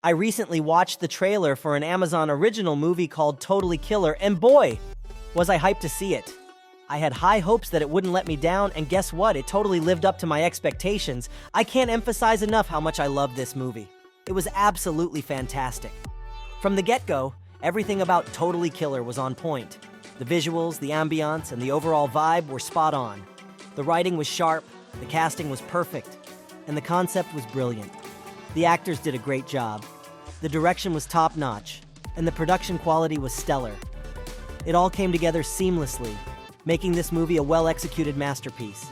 I recently watched the trailer for an Amazon original movie called Totally Killer, and boy, was I hyped to see it. I had high hopes that it wouldn't let me down, and guess what? It totally lived up to my expectations. I can't emphasize enough how much I love this movie. It was absolutely fantastic. From the get-go, everything about Totally Killer was on point. The visuals, the ambiance, and the overall vibe were spot on. The writing was sharp, the casting was perfect, and the concept was brilliant. The actors did a great job. The direction was top-notch, and the production quality was stellar. It all came together seamlessly, making this movie a well-executed masterpiece.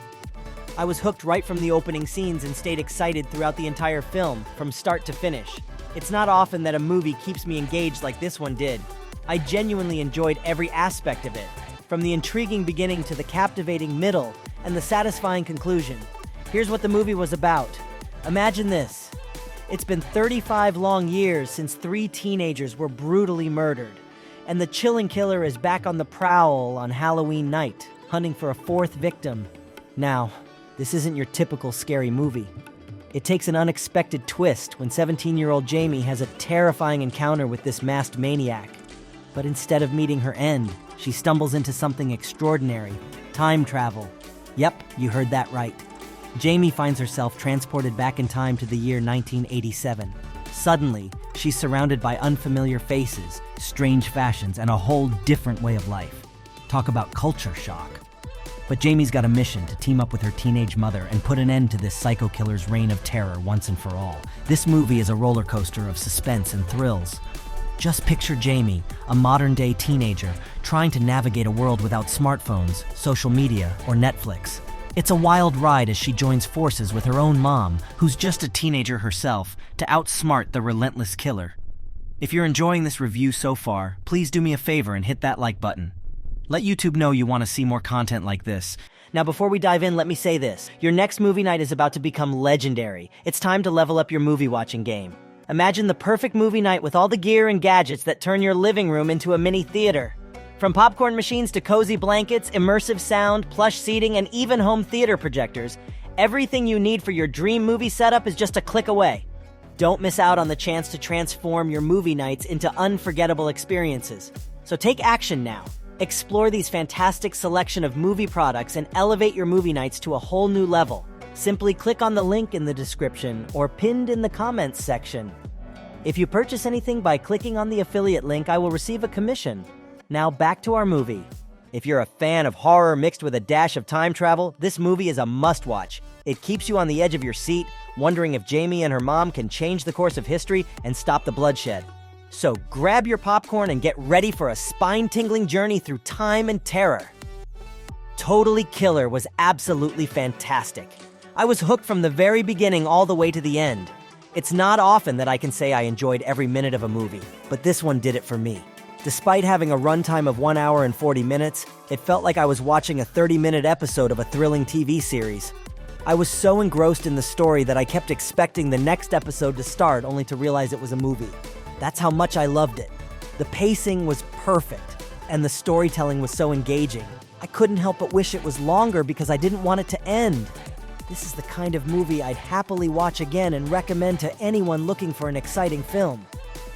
I was hooked right from the opening scenes and stayed excited throughout the entire film, from start to finish. It's not often that a movie keeps me engaged like this one did. I genuinely enjoyed every aspect of it, from the intriguing beginning to the captivating middle and the satisfying conclusion. Here's what the movie was about. Imagine this. It's been 35 long years since 3 teenagers were brutally murdered, and the chilling killer is back on the prowl on Halloween night, hunting for a 4th victim. Now, this isn't your typical scary movie. It takes an unexpected twist when 17-year-old Jamie has a terrifying encounter with this masked maniac. But instead of meeting her end, she stumbles into something extraordinary: time travel. Yep, you heard that right. Jamie finds herself transported back in time to the year 1987. Suddenly, she's surrounded by unfamiliar faces, strange fashions, and a whole different way of life. Talk about culture shock. But Jamie's got a mission to team up with her teenage mother and put an end to this psycho killer's reign of terror once and for all. This movie is a roller coaster of suspense and thrills. Just picture Jamie, a modern-day teenager, trying to navigate a world without smartphones, social media, or Netflix. It's a wild ride as she joins forces with her own mom, who's just a teenager herself, to outsmart the relentless killer. If you're enjoying this review so far, please do me a favor and hit that like button. Let YouTube know you want to see more content like this. Now, before we dive in, let me say this. Your next movie night is about to become legendary. It's time to level up your movie-watching game. Imagine the perfect movie night with all the gear and gadgets that turn your living room into a mini theater. From popcorn machines to cozy blankets, immersive sound, plush seating, and even home theater projectors, everything you need for your dream movie setup is just a click away. Don't miss out on the chance to transform your movie nights into unforgettable experiences. So take action now. Explore these fantastic selection of movie products and elevate your movie nights to a whole new level. Simply click on the link in the description or pinned in the comments section. If you purchase anything by clicking on the affiliate link, I will receive a commission. Now back to our movie. If you're a fan of horror mixed with a dash of time travel, this movie is a must-watch. It keeps you on the edge of your seat, wondering if Jamie and her mom can change the course of history and stop the bloodshed. So grab your popcorn and get ready for a spine-tingling journey through time and terror. Totally Killer was absolutely fantastic. I was hooked from the very beginning all the way to the end. It's not often that I can say I enjoyed every minute of a movie, but this one did it for me. Despite having a runtime of 1 hour and 40 minutes, it felt like I was watching a 30-minute episode of a thrilling TV series. I was so engrossed in the story that I kept expecting the next episode to start only to realize it was a movie. That's how much I loved it. The pacing was perfect, and the storytelling was so engaging. I couldn't help but wish it was longer because I didn't want it to end. This is the kind of movie I'd happily watch again and recommend to anyone looking for an exciting film.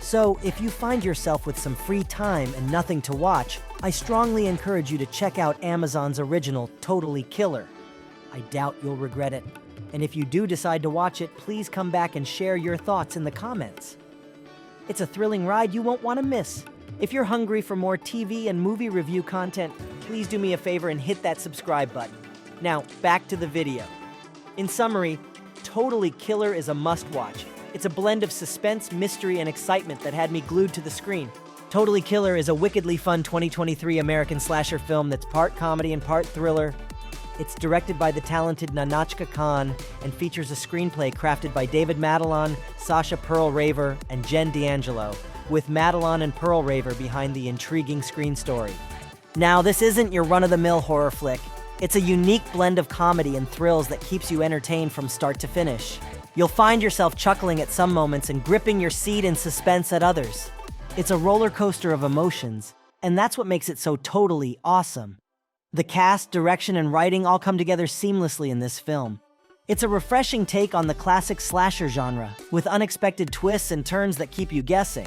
So, if you find yourself with some free time and nothing to watch, I strongly encourage you to check out Amazon's original Totally Killer. I doubt you'll regret it. And if you do decide to watch it, please come back and share your thoughts in the comments. It's a thrilling ride you won't want to miss. If you're hungry for more TV and movie review content, please do me a favor and hit that subscribe button. Now, back to the video. In summary, Totally Killer is a must-watch. It's a blend of suspense, mystery, and excitement that had me glued to the screen. Totally Killer is a wickedly fun 2023 American slasher film that's part comedy and part thriller. It's directed by the talented Nahnatchka Khan and features a screenplay crafted by David Madelon, Sasha Pearl Raver, and Jen D'Angelo, with Madelon and Pearl Raver behind the intriguing screen story. Now, this isn't your run-of-the-mill horror flick. It's a unique blend of comedy and thrills that keeps you entertained from start to finish. You'll find yourself chuckling at some moments and gripping your seat in suspense at others. It's a roller coaster of emotions, and that's what makes it so totally awesome. The cast, direction, and writing all come together seamlessly in this film. It's a refreshing take on the classic slasher genre, with unexpected twists and turns that keep you guessing.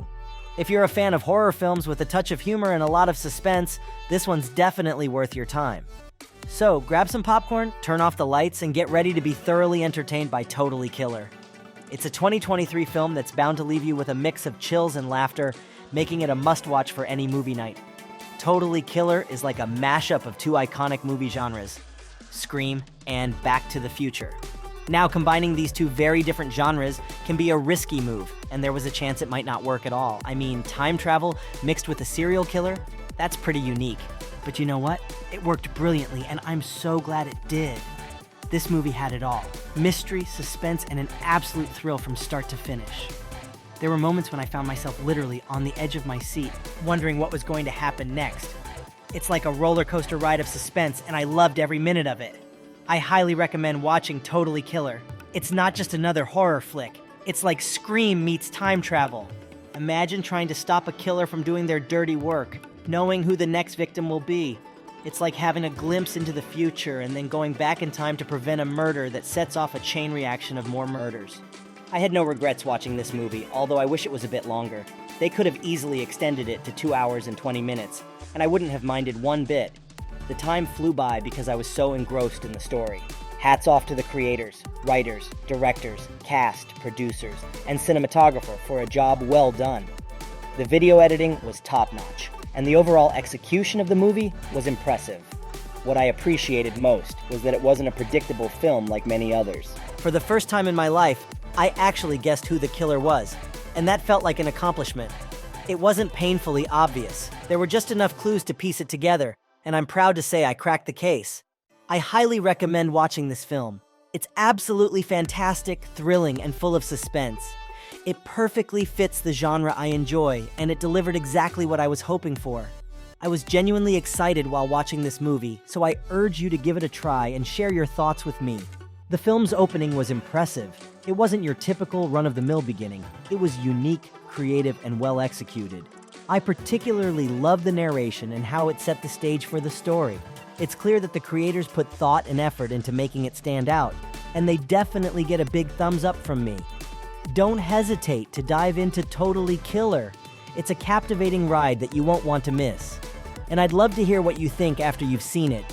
If you're a fan of horror films with a touch of humor and a lot of suspense, this one's definitely worth your time. So, grab some popcorn, turn off the lights, and get ready to be thoroughly entertained by Totally Killer. It's a 2023 film that's bound to leave you with a mix of chills and laughter, making it a must-watch for any movie night. Totally Killer is like a mashup of two iconic movie genres, Scream and Back to the Future. Now, combining these two very different genres can be a risky move, and there was a chance it might not work at all. I mean, time travel mixed with a serial killer? That's pretty unique. But you know what? It worked brilliantly, and I'm so glad it did. This movie had it all. Mystery, suspense, and an absolute thrill from start to finish. There were moments when I found myself literally on the edge of my seat, wondering what was going to happen next. It's like a roller coaster ride of suspense, and I loved every minute of it. I highly recommend watching Totally Killer. It's not just another horror flick. It's like Scream meets time travel. Imagine trying to stop a killer from doing their dirty work, knowing who the next victim will be. It's like having a glimpse into the future and then going back in time to prevent a murder that sets off a chain reaction of more murders. I had no regrets watching this movie, although I wish it was a bit longer. They could have easily extended it to 2 hours and 20 minutes, and I wouldn't have minded one bit. The time flew by because I was so engrossed in the story. Hats off to the creators, writers, directors, cast, producers, and cinematographer for a job well done. The video editing was top-notch, and the overall execution of the movie was impressive. What I appreciated most was that it wasn't a predictable film like many others. For the first time in my life, I actually guessed who the killer was, and that felt like an accomplishment. It wasn't painfully obvious. There were just enough clues to piece it together, and I'm proud to say I cracked the case. I highly recommend watching this film. It's absolutely fantastic, thrilling, and full of suspense. It perfectly fits the genre I enjoy, and it delivered exactly what I was hoping for. I was genuinely excited while watching this movie, so I urge you to give it a try and share your thoughts with me. The film's opening was impressive. It wasn't your typical run-of-the-mill beginning. It was unique, creative, and well executed. I particularly love the narration and how it set the stage for the story. It's clear that the creators put thought and effort into making it stand out, and they definitely get a big thumbs up from me. Don't hesitate to dive into Totally Killer. It's a captivating ride that you won't want to miss. And I'd love to hear what you think after you've seen it.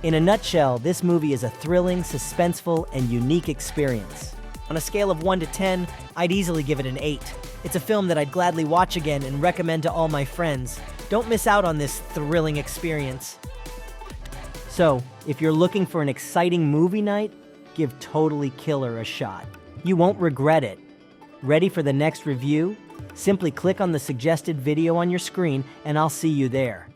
In a nutshell, this movie is a thrilling, suspenseful, and unique experience. On a scale of 1 to 10, I'd easily give it an 8. It's a film that I'd gladly watch again and recommend to all my friends. Don't miss out on this thrilling experience. So, if you're looking for an exciting movie night, give Totally Killer a shot. You won't regret it. Ready for the next review? Simply click on the suggested video on your screen and I'll see you there.